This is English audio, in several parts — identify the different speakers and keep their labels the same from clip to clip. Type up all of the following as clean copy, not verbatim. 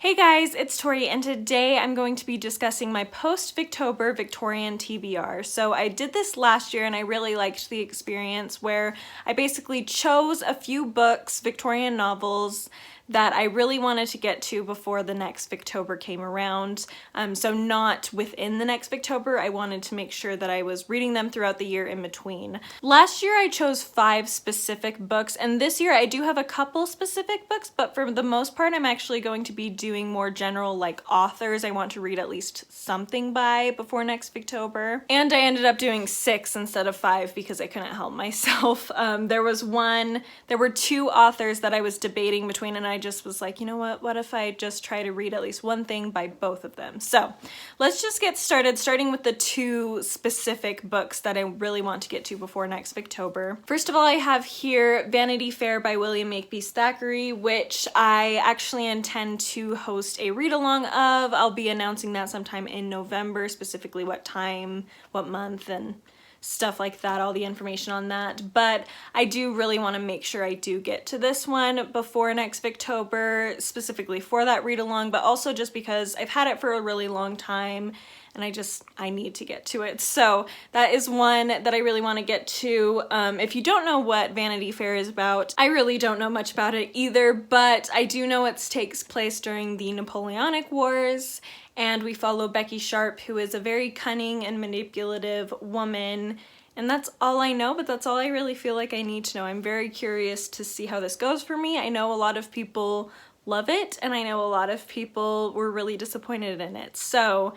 Speaker 1: Hey guys, it's Tori, and today I'm going to be discussing my post-Victober Victorian TBR. So I did this last year and I really liked the experience where I basically chose a few books, Victorian novels, that I really wanted to get to before the next Victober came around. So not within the next Victober, I wanted to make sure that I was reading them throughout the year in between. Last year I chose 5 specific books, and this year I do have a couple specific books, but for the most part I'm actually going to be doing more general like authors I want to read at least something by before next Victober. And I ended up doing 6 instead of 5 because I couldn't help myself. There were 2 authors that I was debating between, and I just was like, you know what if I just try to read at least one thing by both of them? So let's just get started, starting with the 2 specific books that I really want to get to before next Victober. First of all, I have here Vanity Fair by William Makepeace Thackeray, which I actually intend to host a read-along of. I'll be announcing that sometime in November, specifically what time, what month, and stuff like that, all the information on that. But I do really want to make sure I do get to this one before next Victober, specifically for that read along, but also just because I've had it for a really long time and I need to get to it. So that is one that I really want to get to. If you don't know what Vanity Fair is about, I really don't know much about it either, but I do know it takes place during the Napoleonic Wars, and we follow Becky Sharp, who is a very cunning and manipulative woman. And that's all I know, but that's all I really feel like I need to know. I'm very curious to see how this goes for me. I know a lot of people love it, and I know a lot of people were really disappointed in it. So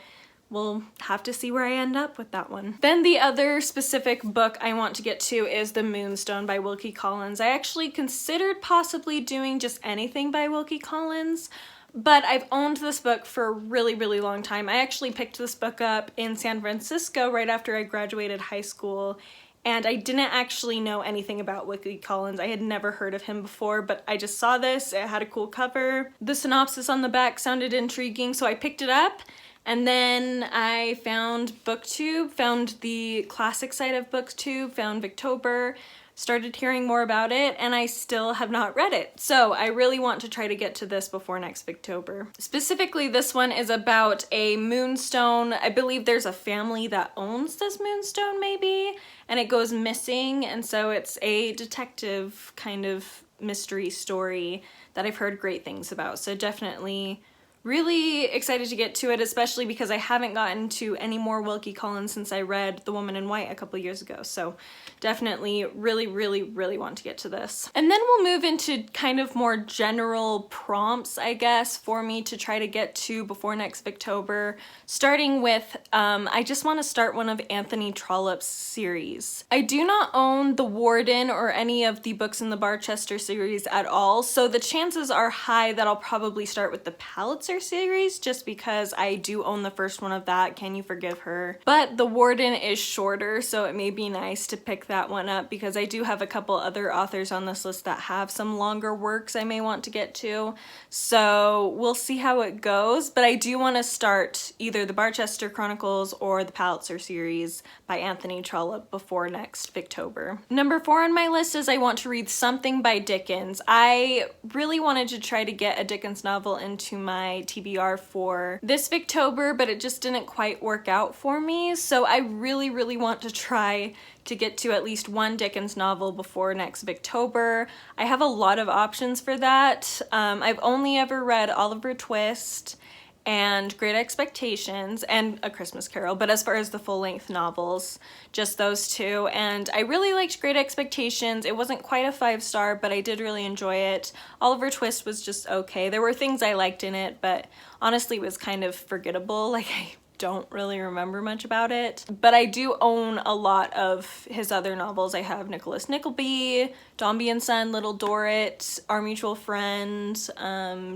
Speaker 1: we'll have to see where I end up with that one. Then the other specific book I want to get to is The Moonstone by Wilkie Collins. I actually considered possibly doing just anything by Wilkie Collins, but I've owned this book for a really, really long time. I actually picked this book up in San Francisco right after I graduated high school, and I didn't actually know anything about Wilkie Collins. I had never heard of him before, but I just saw this. It had a cool cover. The synopsis on the back sounded intriguing, so I picked it up. And then I found BookTube, found the classic site of BookTube, found Victober, started hearing more about it, and I still have not read it. So I really want to try to get to this before next Victober. Specifically, this one is about a moonstone. I believe there's a family that owns this moonstone maybe, and it goes missing, and so it's a detective kind of mystery story that I've heard great things about. So definitely really excited to get to it, especially because I haven't gotten to any more Wilkie Collins since I read The Woman in White a couple years ago. So definitely really, really, really want to get to this. And then we'll move into kind of more general prompts, I guess, for me to try to get to before next Victober, starting with, I just want to start one of Anthony Trollope's series. I do not own The Warden or any of the books in the Barchester series at all, so the chances are high that I'll probably start with the Palitzer series just because I do own the first one of that, Can You Forgive Her? But The Warden is shorter, so it may be nice to pick that one up because I do have a couple other authors on this list that have some longer works I may want to get to. So we'll see how it goes, but I do want to start either the Barchester Chronicles or the Palitzer series by Anthony Trollope before next Victober. Number 4 on my list is I want to read something by Dickens. I really wanted to try to get a Dickens novel into my TBR for this Victober, but it just didn't quite work out for me. So I really, really want to try to get to at least one Dickens novel before next Victober. I have a lot of options for that. I've only ever read Oliver Twist and Great Expectations and A Christmas Carol, but as far as the full-length novels, just those 2. And I really liked Great Expectations. It wasn't quite a 5-star, but I did really enjoy it. Oliver Twist was just okay. There were things I liked in it, but honestly it was kind of forgettable. Like, I don't really remember much about it. But I do own a lot of his other novels. I have Nicholas Nickleby, Dombey and Son, Little Dorrit, Our Mutual Friend,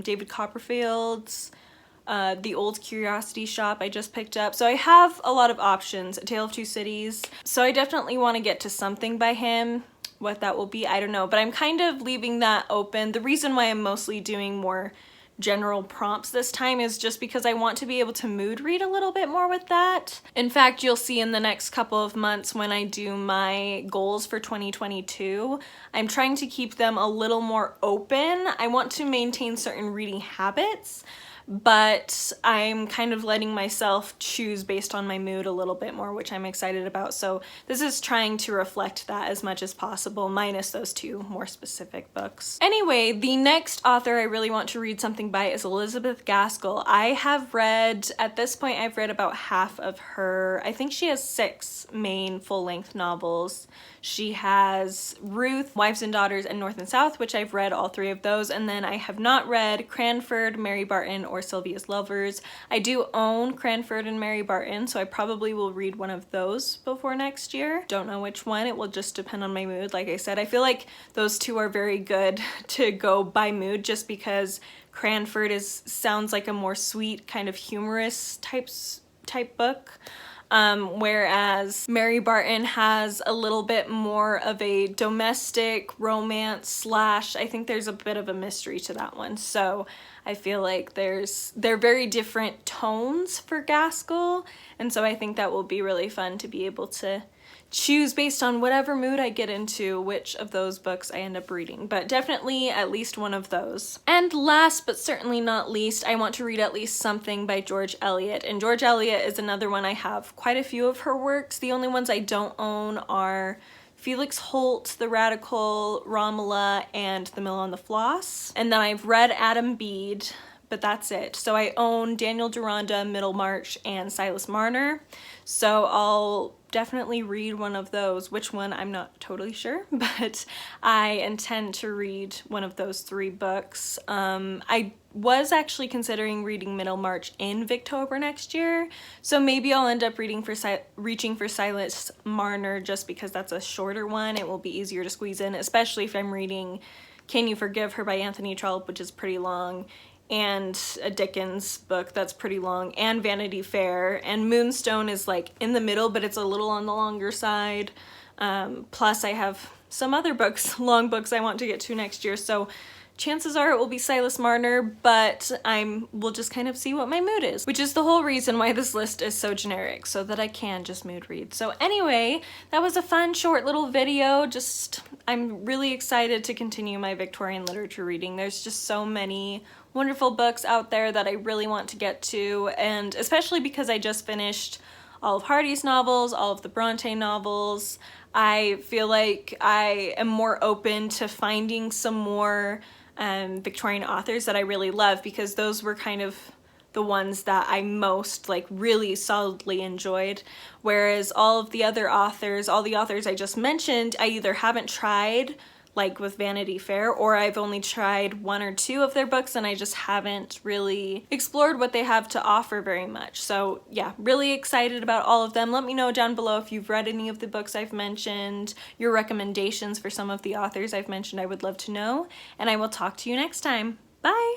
Speaker 1: David Copperfield's, The Old Curiosity Shop I just picked up. So I have a lot of options. A Tale of Two Cities. So I definitely want to get to something by him. What that will be, I don't know. But I'm kind of leaving that open. The reason why I'm mostly doing more general prompts this time is just because I want to be able to mood read a little bit more with that. In fact, you'll see in the next couple of months when I do my goals for 2022, I'm trying to keep them a little more open. I want to maintain certain reading habits, but I'm kind of letting myself choose based on my mood a little bit more, which I'm excited about. So this is trying to reflect that as much as possible, minus those two more specific books. Anyway, the next author I really want to read something by is Elizabeth Gaskell. I have read, at this point, I've read about half of her. I think she has 6 main full-length novels. She has Ruth, Wives and Daughters, and North and South, which I've read all 3 of those, and then I have not read Cranford, Mary Barton, or Sylvia's Lovers. I do own Cranford and Mary Barton, so I probably will read one of those before next year. Don't know which one, it will just depend on my mood. Like I said, I feel like those 2 are very good to go by mood, just because Cranford sounds like a more sweet, kind of humorous type book. Whereas Mary Barton has a little bit more of a domestic romance / I think there's a bit of a mystery to that one. So I feel like they're very different tones for Gaskell, and so I think that will be really fun to be able to choose based on whatever mood I get into which of those books I end up reading, but definitely at least one of those. And last but certainly not least, I want to read at least something by George Eliot, and George Eliot is another one. I have quite a few of her works. The only ones I don't own are Felix Holt, The Radical, Romola, and The Mill on the Floss. And then I've read Adam Bede, but that's it. So I own Daniel Deronda, Middlemarch, and Silas Marner. So I'll definitely read one of those. Which one, I'm not totally sure, but I intend to read one of those 3 books. I was actually considering reading Middlemarch in Victober next year, so maybe I'll end up reaching for Silas Marner just because that's a shorter one. It will be easier to squeeze in, especially if I'm reading Can You Forgive Her by Anthony Trollope, which is pretty long, and a Dickens book that's pretty long, and Vanity Fair, and Moonstone is like in the middle, but it's a little on the longer side. Plus I have some other books, long books I want to get to next year, so chances are it will be Silas Marner, but we'll just kind of see what my mood is, which is the whole reason why this list is so generic, so that I can just mood read. So anyway, that was a fun short little video. I'm really excited to continue my Victorian literature reading. There's just so many wonderful books out there that I really want to get to, and especially because I just finished all of Hardy's novels, all of the Bronte novels. I feel like I am more open to finding some more Victorian authors that I really love, because those were kind of the ones that I most really solidly enjoyed, whereas all the authors I just mentioned, I either haven't tried, like with Vanity Fair, or I've only tried 1 or 2 of their books and I just haven't really explored what they have to offer very much. So yeah, really excited about all of them. Let me know down below if you've read any of the books I've mentioned, your recommendations for some of the authors I've mentioned. I would love to know, and I will talk to you next time. Bye!